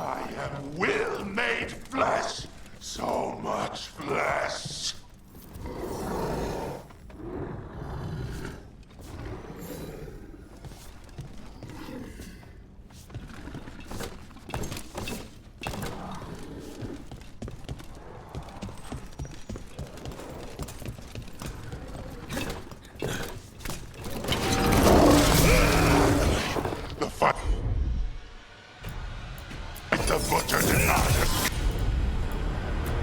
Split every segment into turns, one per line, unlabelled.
I am will made flesh, so much flesh. The butcher did not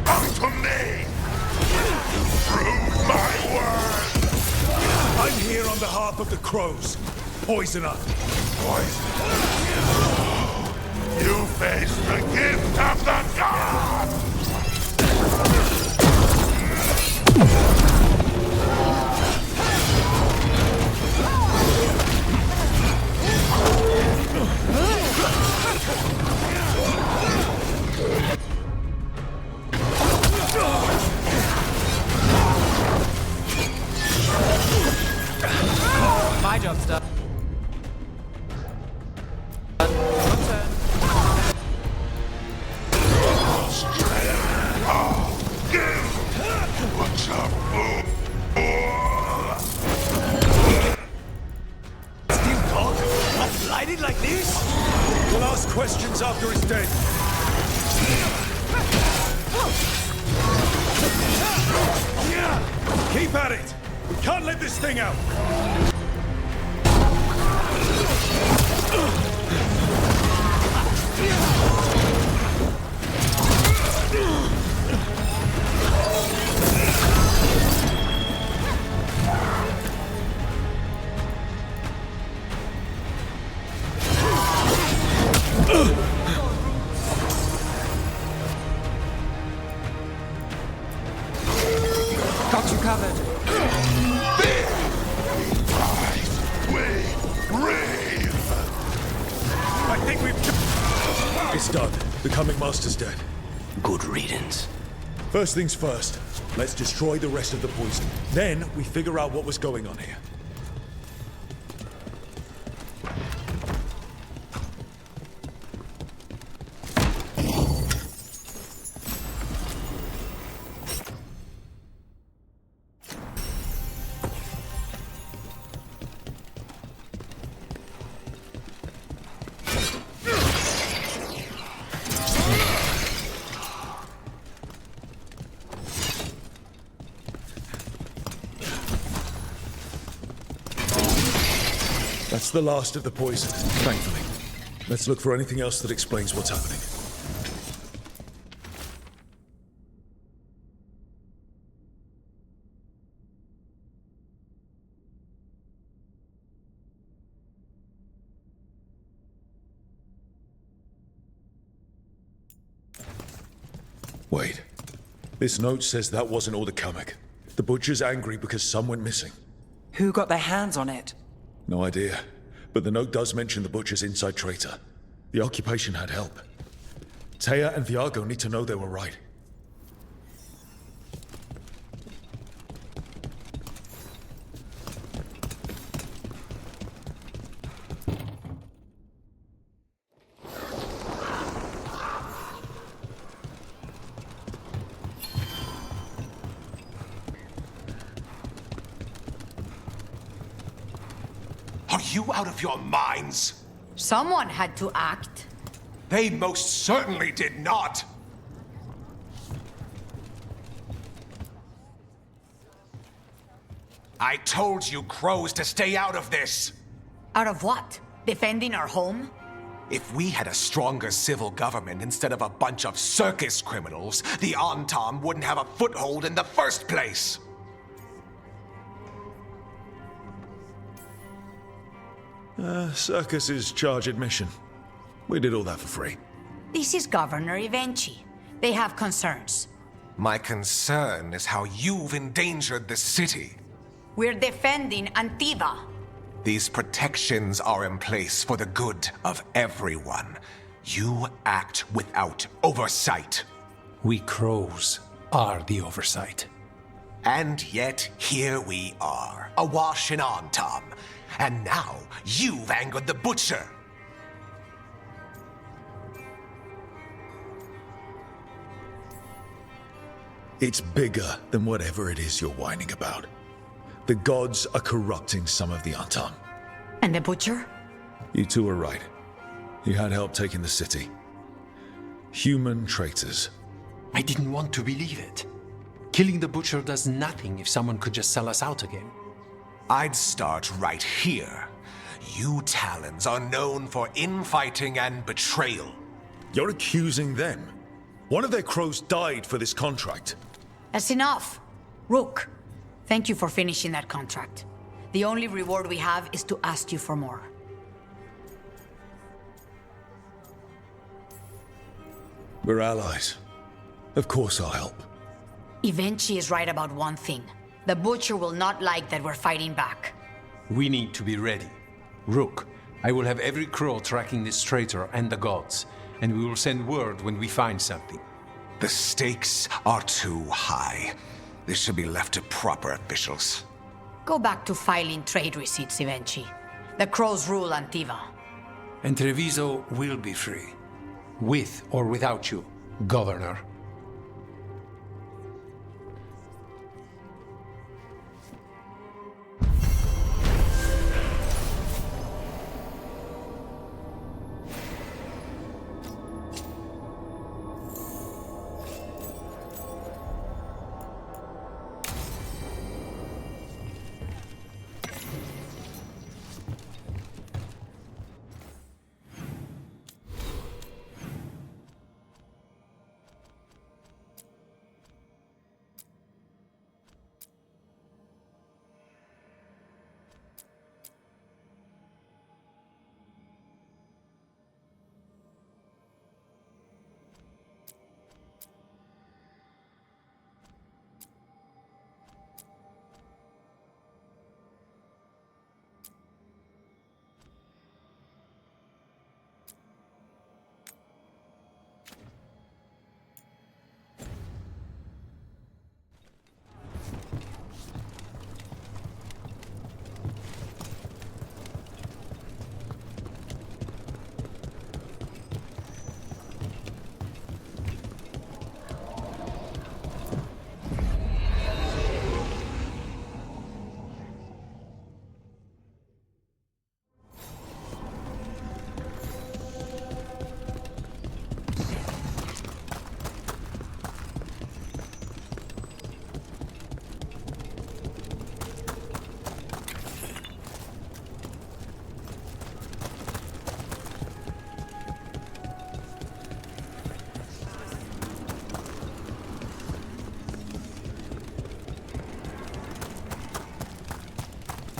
come to me! Prove my word!
I'm here on behalf of the crows. Poisoner.
Poison. You face the gift of the gods!
My job's done.
What's up, fool?
Still dog? Not lighted like this? We'll ask questions after he's dead. Keep at it! We can't let this thing out!
Got you covered.
I think we've... It's done. The coming master's dead.
Good riddance.
First things first. Let's destroy the rest of the poison. Then we figure out what was going on here. That's the last of the poison, thankfully. Let's look for anything else that explains what's happening. Wait. This note says that wasn't all the Kamek. The butcher's angry because some went missing.
Who got their hands on it?
No idea. But the note does mention the butcher's inside traitor. The occupation had help. Taya and Viago need to know they were right.
Are you out of your minds?
Someone had to act.
They most certainly did not. I told you crows to stay out of this.
Out of what? Defending our home?
If we had a stronger civil government instead of a bunch of circus criminals, the Antam wouldn't have a foothold in the first place.
Circus is charge admission. We did all that for free.
This is Governor Evenchi. They have concerns.
My concern is how you've endangered the city.
We're defending Antiva.
These protections are in place for the good of everyone. You act without oversight.
We crows are the oversight.
And yet, here we are, awash in Antam. And now, you've angered the butcher.
It's bigger than whatever it is you're whining about. The gods are corrupting some of the Antam.
And the Butcher?
You two are right. He had help taking the city. Human traitors.
I didn't want to believe it. Killing the Butcher does nothing if someone could just sell us out again.
I'd start right here. You Talons are known for infighting and betrayal.
You're accusing them. One of their crows died for this contract.
That's enough. Rook, thank you for finishing that contract. The only reward we have is to ask you for more.
We're allies. Of course I'll help.
Evenchi is right about one thing. The Butcher will not like that we're fighting back.
We need to be ready. Rook, I will have every crow tracking this traitor and the gods, and we will send word when we find something.
The stakes are too high. This should be left to proper officials.
Go back to filing trade receipts, Evenchi. The crows rule Antiva.
And Treviso will be free. With or without you, Governor.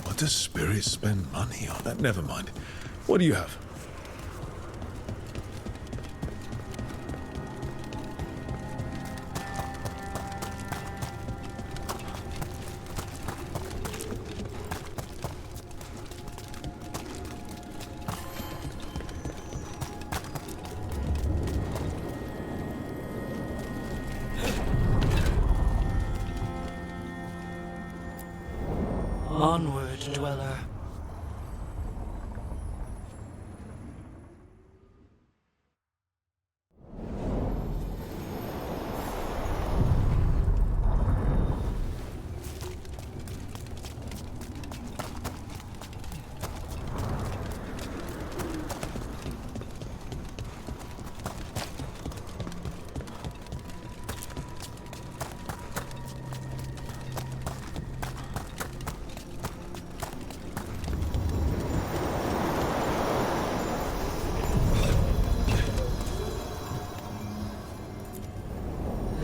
What does Spirit spend money on? Never mind. What do you have?
Onward, dweller.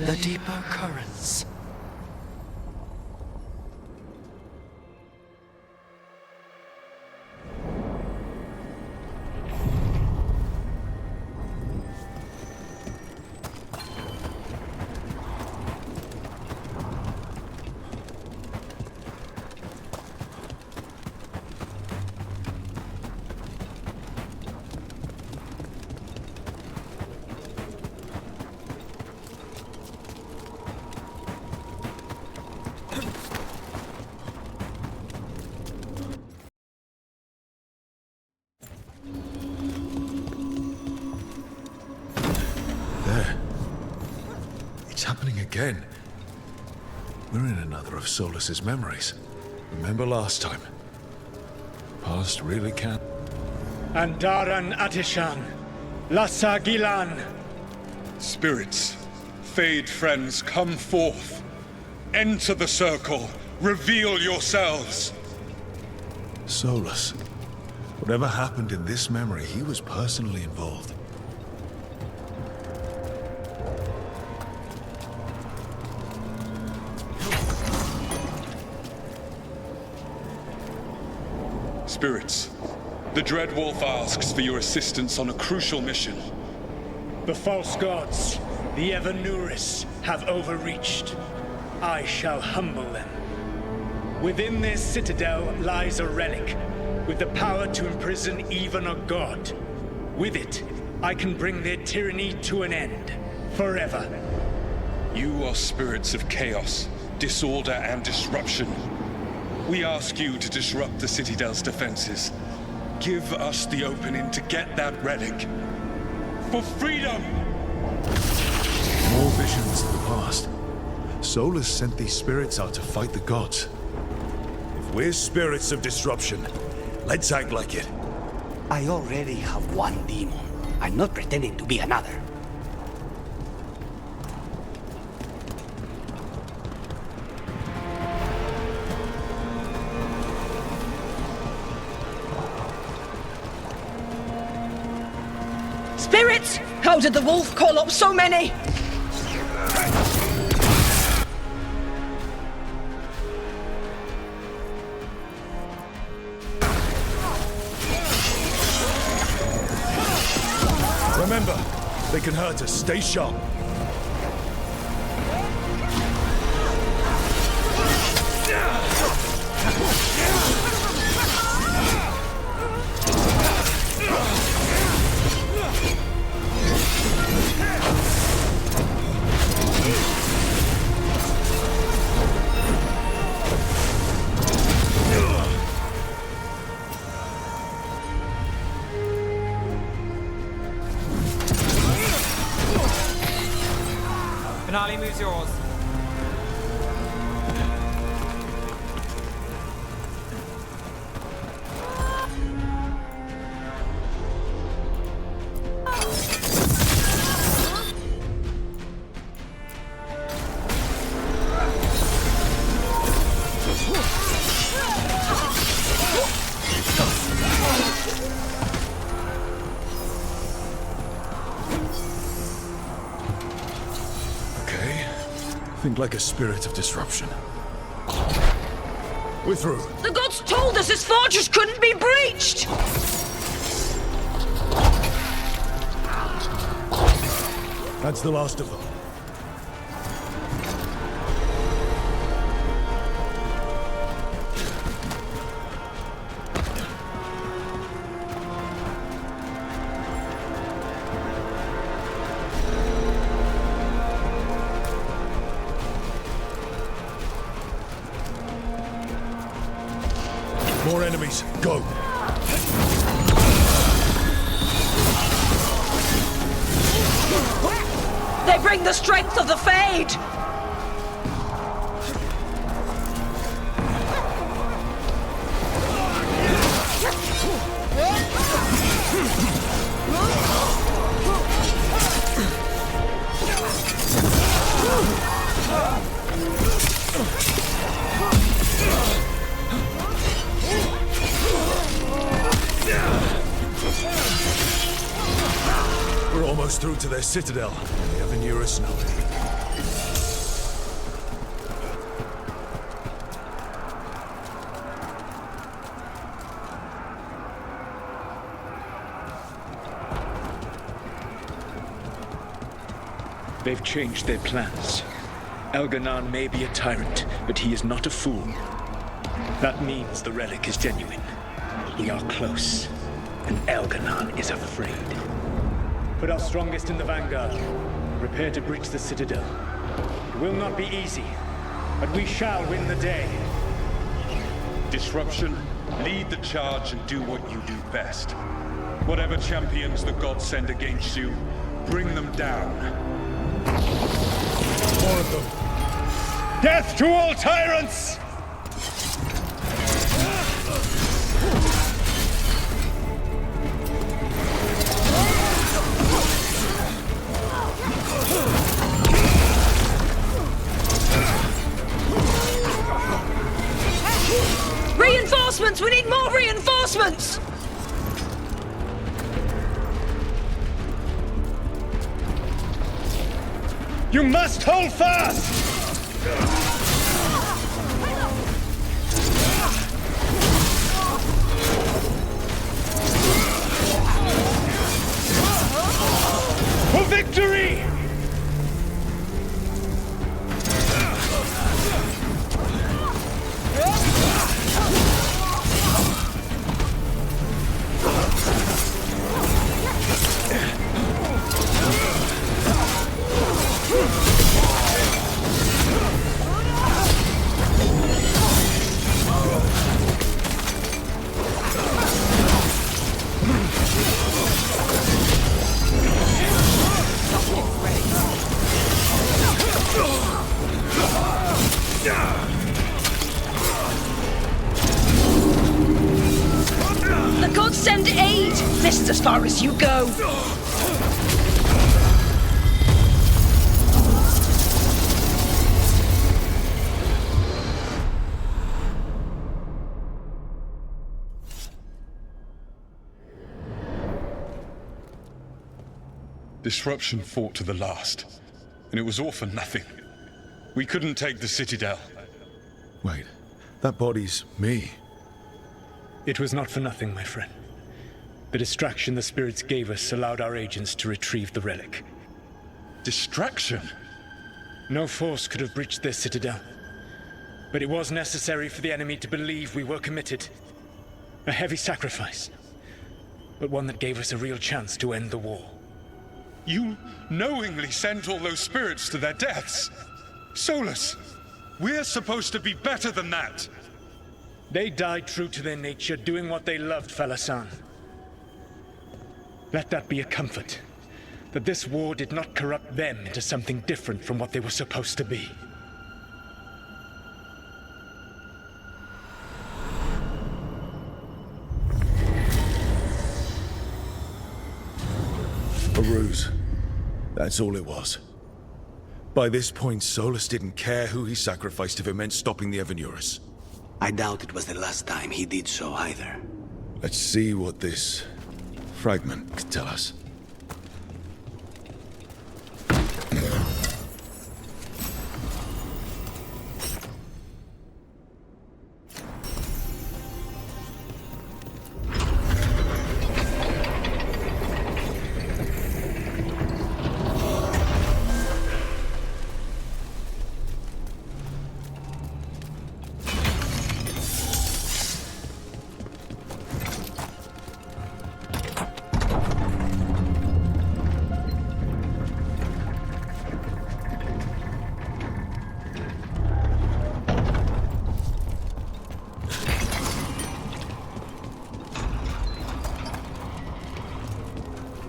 The deeper currents.
It's happening again. We're in another of Solus's memories. Remember last time? Past really can.
Andaran Atishan, Lassa Gilan.
Spirits, Fade friends, come forth. Enter the circle. Reveal yourselves.
Solus. Whatever happened in this memory, he was personally involved.
Spirits, the Dread Wolf asks for your assistance on a crucial mission.
The false gods, the Evanuris, have overreached. I shall humble them. Within this citadel lies a relic, with the power to imprison even a god. With it, I can bring their tyranny to an end, forever.
You are spirits of chaos, disorder, and disruption. We ask you to disrupt the Citadel's defenses. Give us the opening to get that relic. For freedom!
More visions of the past. Solus sent these spirits out to fight the gods. If we're spirits of disruption, let's act like it.
I already have one demon. I'm not pretending to be another.
Spirits! How did the wolf call up so many?
Remember, they can hurt us. Stay sharp.
Finale moves yours.
Think like a spirit of disruption. We're through.
The gods told us this fortress couldn't be breached!
That's the last of them. More enemies. Go!
They bring the strength of the Fade!
We're almost through to their citadel. The Evanuris know it.
They've changed their plans. Elganon may be a tyrant, but he is not a fool. That means the relic is genuine. We are close, and Elganon is afraid. Put our strongest in the vanguard. Prepare to breach the citadel. It will not be easy, but we shall win the day.
Disruption, lead the charge and do what you do best. Whatever champions the gods send against you, bring them down.
More of them.
Death to all tyrants!
Reinforcements! We need more reinforcements!
You must hold fast! For victory!
The gods send aid! This is as far as you go!
Disruption fought to the last, and it was all for nothing. We couldn't take the Citadel.
Wait, that body's me.
It was not for nothing, my friend. The distraction the spirits gave us allowed our agents to retrieve the relic.
Distraction?
No force could have breached this Citadel. But it was necessary for the enemy to believe we were committed. A heavy sacrifice, but one that gave us a real chance to end the war.
You knowingly sent all those spirits to their deaths. Solus, we're supposed to be better than that.
They died true to their nature, doing what they loved, Falasan. Let that be a comfort, that this war did not corrupt them into something different from what they were supposed to be.
A ruse. That's all it was. By this point, Solus didn't care who he sacrificed if it meant stopping the Evanurus.
I doubt it was the last time he did so either.
Let's see what this fragment could tell us.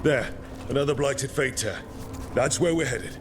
There, another blighted fate tear. That's where we're headed.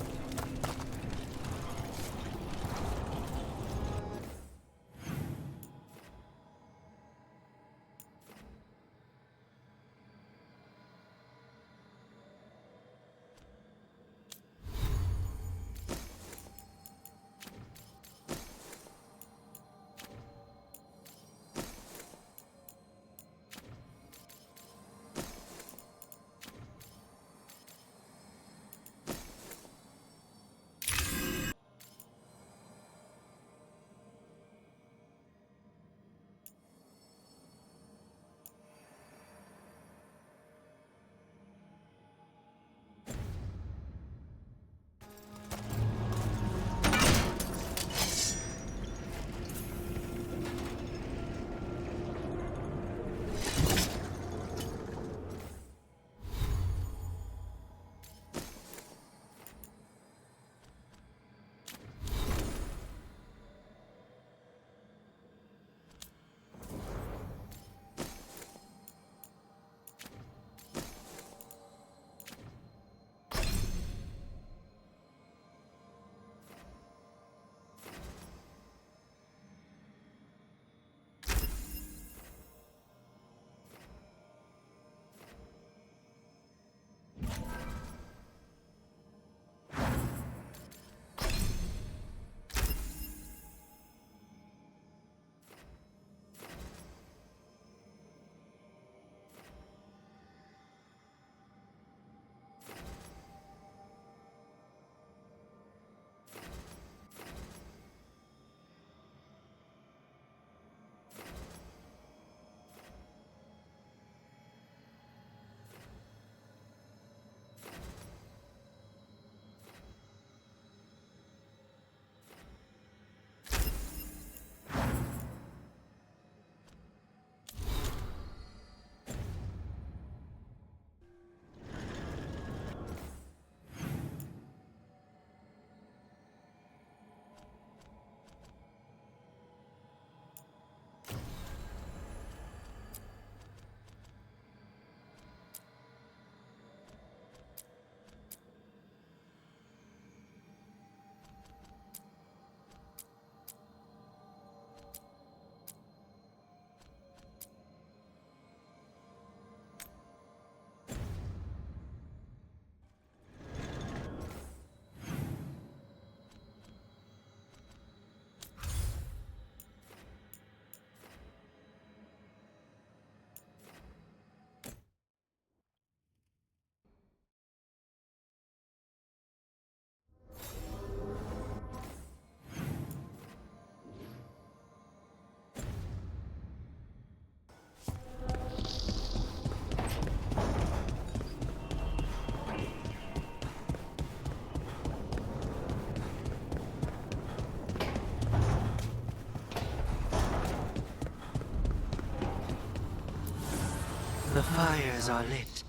The fires are lit.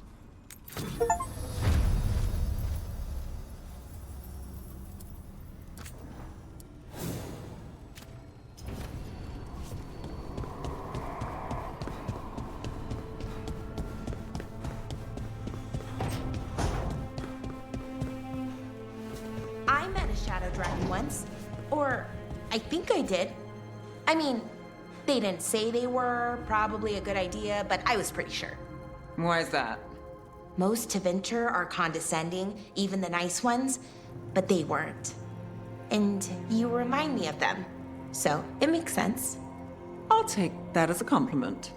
I met a shadow dragon once. Or, I think I did. I mean, they didn't say they were probably a good idea, but I was pretty sure.
Why is that?
Most Tevinter are condescending, even the nice ones, but they weren't. And you remind me of them. So, it makes sense.
I'll take that as a compliment.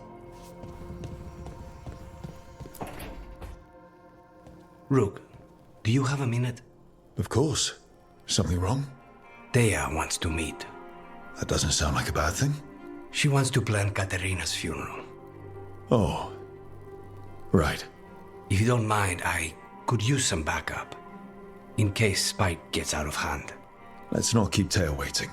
Rook, do you have a minute?
Of course. Something wrong?
Thea wants to meet.
That doesn't sound like a bad thing.
She wants to plan Katerina's funeral.
Oh. Right.
If you don't mind, I could use some backup. In case Spike gets out of hand.
Let's not keep Taya waiting.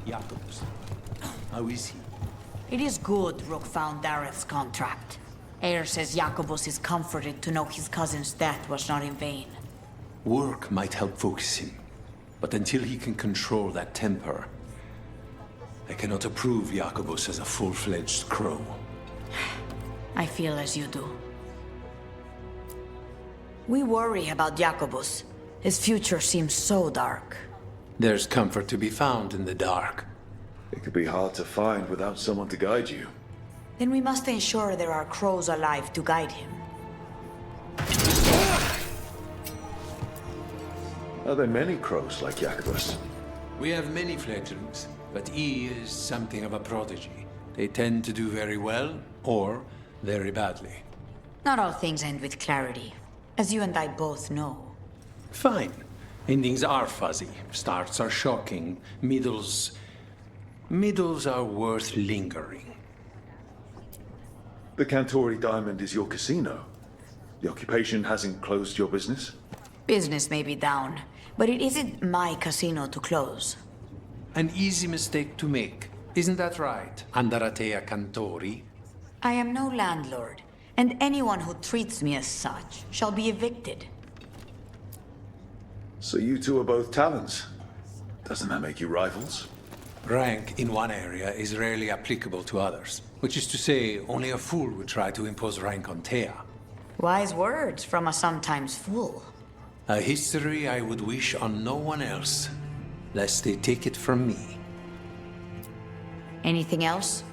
Jacobus. How is he?
It is good Rook found Dareth's contract. Air says Jacobus is comforted to know his cousin's death was not in vain.
Work might help focus him, but until he can control that temper, I cannot approve Jacobus as a full-fledged crow.
I feel as you do. We worry about Jacobus. His future seems so dark.
There's comfort to be found in the dark.
It could be hard to find without someone to guide you.
Then we must ensure there are crows alive to guide him.
Are there many crows like Jacobus?
We have many fledglings, but he is something of a prodigy. They tend to do very well, or very badly.
Not all things end with clarity, as you and I both know.
Fine. Endings are fuzzy. Starts are shocking. Middles are worth lingering.
The Cantori Diamond is your casino. The occupation hasn't closed your business?
Business may be down, but it isn't my casino to close.
An easy mistake to make. Isn't that right, Andaratea Cantori?
I am no landlord, and anyone who treats me as such shall be evicted.
So you two are both talents. Doesn't that make you rivals?
Rank in one area is rarely applicable to others, which is to say, only a fool would try to impose rank on Thea.
Wise words from a sometimes fool.
A history I would wish on no one else, lest they take it from me.
Anything else?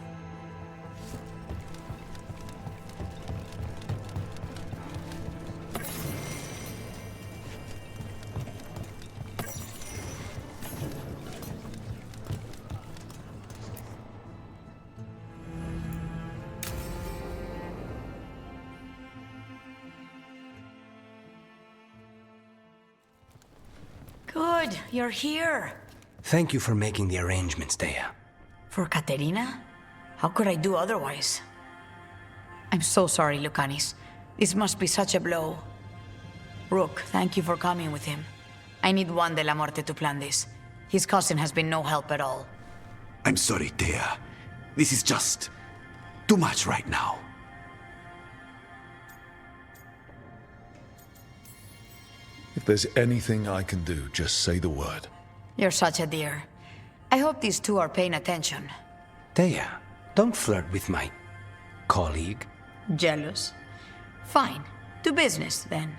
Good, you're here.
Thank you for making the arrangements, Thea.
For Katerina? How could I do otherwise? I'm so sorry, Lucanis. This must be such a blow. Rook, thank you for coming with him. I need Juan de la Muerte to plan this. His cousin has been no help at all.
I'm sorry, Thea. This is just too much right now.
If there's anything I can do, just say the word.
You're such a dear. I hope these two are paying attention.
Thea, don't flirt with my colleague.
Jealous? Fine. To business, then.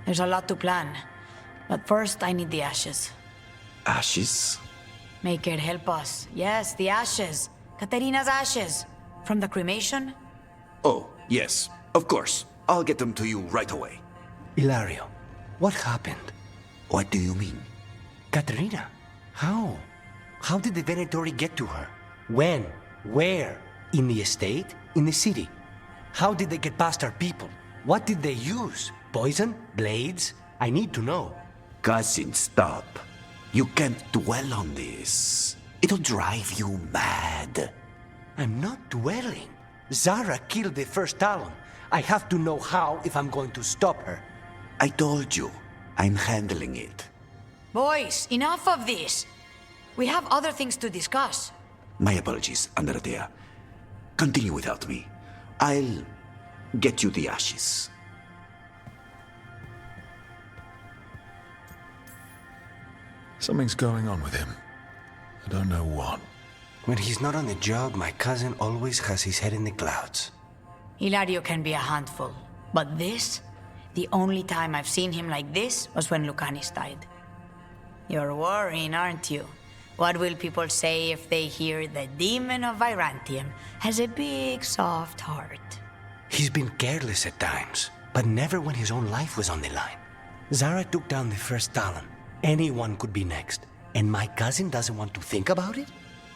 There's a lot to plan. But first, I need the ashes.
Ashes?
Make it help us. Yes, the ashes. Katerina's ashes. From the cremation?
Oh, yes, of course. I'll get them to you right away.
Hilario, what happened?
What do you mean?
Katerina, how? How did the Venatori get to her? When? Where? In the estate? In the city? How did they get past our people? What did they use? Poison? Blades? I need to know.
Cousin, stop. You can't dwell on this. It'll drive you mad.
I'm not dwelling. Zara killed the first Talon. I have to know how if I'm going to stop her.
I told you, I'm handling it.
Boys, enough of this. We have other things to discuss.
My apologies, Underdog. Continue without me. I'll get you the ashes.
Something's going on with him. I don't know what.
When he's not on the job, my cousin always has his head in the clouds.
Hilario can be a handful, but this? The only time I've seen him like this was when Lucanis died. You're worrying, aren't you? What will people say if they hear the demon of Virantium has a big, soft heart?
He's been careless at times, but never when his own life was on the line. Zara took down the first Talon. Anyone could be next, and my cousin doesn't want to think about it?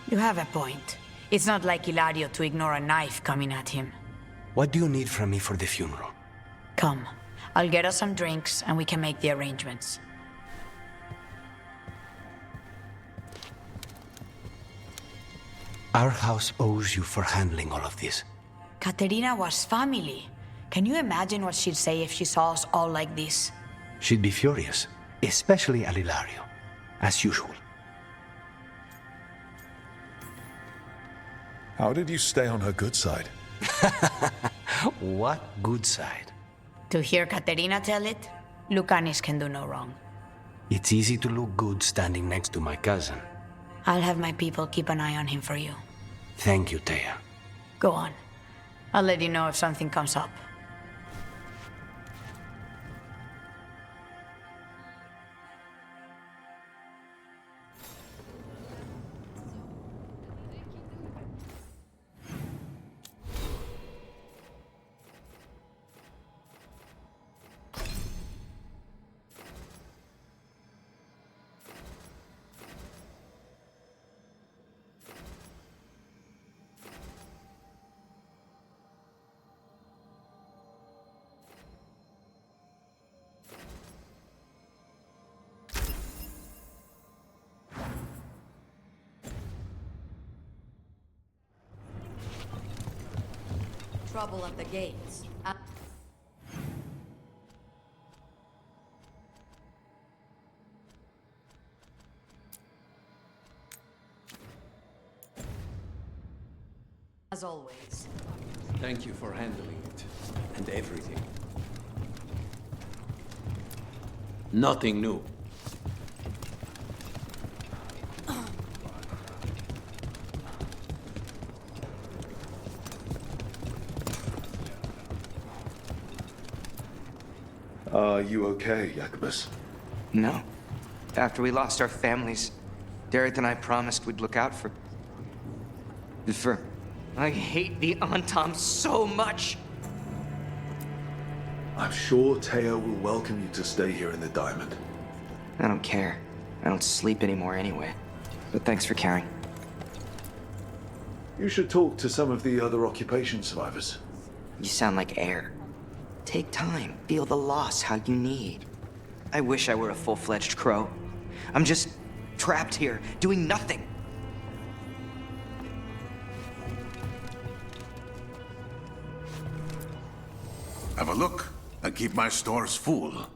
You have a point. It's not like Hilario to ignore a knife coming at him.
What do you need from me for the funeral?
Come. I'll get us some drinks and we can make the arrangements.
Our house owes you for handling all of this.
Katerina was family. Can you imagine what she'd say if she saw us all like this?
She'd be furious, especially at Hilario, as usual.
How did you stay on her good side?
What good side?
To hear Katerina tell it, Lucanis can do no wrong.
It's easy to look good standing next to my cousin.
I'll have my people keep an eye on him for you.
Thank you, Thea.
Go on. I'll let you know if something comes up.
Trouble at the gates. As always.
Thank you for handling it, and everything. Nothing new.
Are you okay, Jacobus?
No. After we lost our families, Derek and I promised we'd look out for... I hate the Antom so much!
I'm sure Teo will welcome you to stay here in the Diamond.
I don't care. I don't sleep anymore anyway. But thanks for caring.
You should talk to some of the other occupation survivors.
You sound like air. Take time, feel the loss how you need. I wish I were a full-fledged crow. I'm just trapped here, doing nothing.
Have a look. I keep my stores full.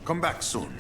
Come back soon.